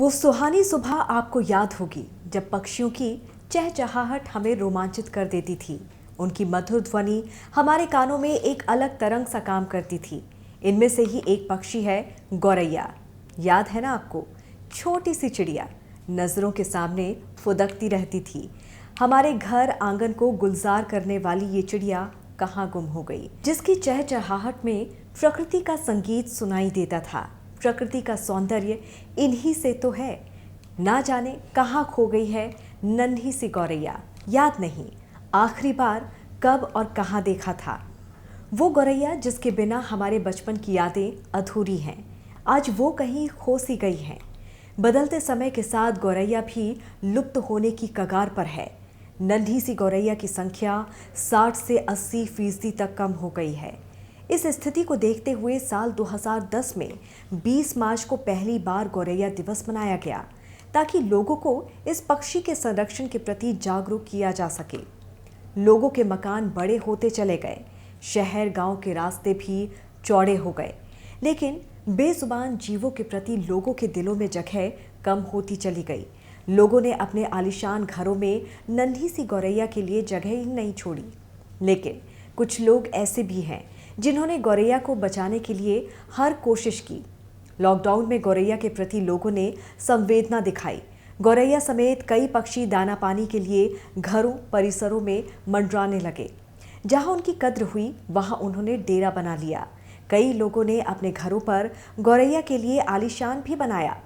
वो सुहानी सुबह आपको याद होगी जब पक्षियों की चहचहाहट हमें रोमांचित कर देती थी। उनकी मधुर ध्वनि हमारे कानों में एक अलग तरंग सा काम करती थी। इनमें से ही एक पक्षी है गौरैया। याद है ना आपको? छोटी सी चिड़िया नजरों के सामने फुदकती रहती थी। हमारे घर आंगन को गुलजार करने वाली ये चिड़िया कहाँ गुम हो गई, जिसकी चहचहाहट में प्रकृति का संगीत सुनाई देता था। प्रकृति का सौंदर्य इन्हीं से तो है। ना जाने कहाँ खो गई है नन्ही सी गौरैया। याद नहीं आखिरी बार कब और कहाँ देखा था वो गौरैया जिसके बिना हमारे बचपन की यादें अधूरी हैं। आज वो कहीं खो सी गई हैं। बदलते समय के साथ गौरैया भी लुप्त होने की कगार पर है। नन्ही सी गौरैया की संख्या 60 से 80% तक कम हो गई है। इस स्थिति को देखते हुए साल 2010 में 20 मार्च को पहली बार गौरैया दिवस मनाया गया, ताकि लोगों को इस पक्षी के संरक्षण के प्रति जागरूक किया जा सके। लोगों के मकान बड़े होते चले गए, शहर गांव के रास्ते भी चौड़े हो गए, लेकिन बेजुबान जीवों के प्रति लोगों के दिलों में जगह कम होती चली गई। लोगों ने अपने आलीशान घरों में नन्ही सी गौरैया के लिए जगह ही नहीं छोड़ी। लेकिन कुछ लोग ऐसे भी हैं जिन्होंने गौरैया को बचाने के लिए हर कोशिश की। लॉकडाउन में गौरैया के प्रति लोगों ने संवेदना दिखाई। गौरैया समेत कई पक्षी दाना पानी के लिए घरों परिसरों में मंडराने लगे। जहां उनकी कद्र हुई वहां उन्होंने डेरा बना लिया। कई लोगों ने अपने घरों पर गौरैया के लिए आलीशान भी बनाया।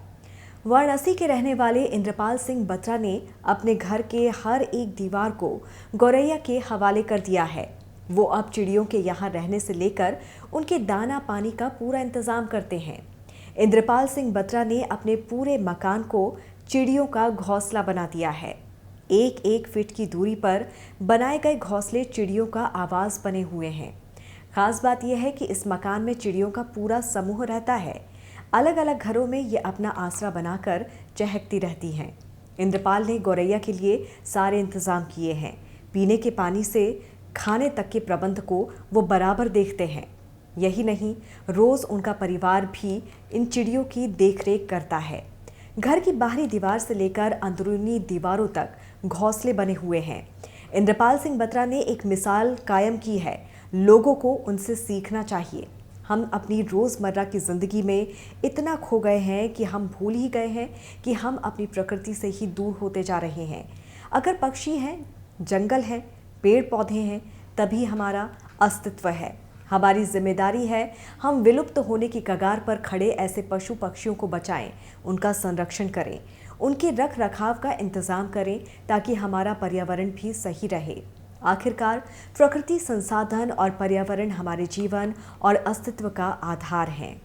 वाराणसी के रहने वाले इंद्रपाल सिंह बत्रा ने अपने घर के हर एक दीवार को गौरैया के हवाले कर दिया है। वो अब चिड़ियों के यहाँ रहने से लेकर उनके दाना पानी का पूरा इंतजाम करते हैं। इंद्रपाल सिंह बत्रा ने अपने पूरे मकान को चिड़ियों का घोंसला बना दिया है। 1-1 फीट की दूरी पर बनाए गए घोंसले चिड़ियों का आवास बने हुए हैं। खास बात यह है कि इस मकान में चिड़ियों का पूरा समूह रहता है। अलग अलग घरों में ये अपना आसरा बनाकर चहकती रहती हैं। इंद्रपाल ने गौरैया के लिए सारे इंतजाम किए हैं। पीने के पानी से खाने तक के प्रबंध को वो बराबर देखते हैं। यही नहीं, रोज उनका परिवार भी इन चिड़ियों की देखरेख करता है। घर की बाहरी दीवार से लेकर अंदरूनी दीवारों तक घोंसले बने हुए हैं। इंद्रपाल सिंह बत्रा ने एक मिसाल कायम की है। लोगों को उनसे सीखना चाहिए। हम अपनी रोज़मर्रा की ज़िंदगी में इतना खो गए हैं कि हम भूल ही गए हैं कि हम अपनी प्रकृति से ही दूर होते जा रहे हैं। अगर पक्षी हैं, जंगल है, पेड़ पौधे हैं, तभी हमारा अस्तित्व है। हमारी जिम्मेदारी है हम विलुप्त होने की कगार पर खड़े ऐसे पशु पक्षियों को बचाएं, उनका संरक्षण करें, उनके रख रखाव का इंतजाम करें, ताकि हमारा पर्यावरण भी सही रहे। आखिरकार प्रकृति, संसाधन और पर्यावरण हमारे जीवन और अस्तित्व का आधार हैं।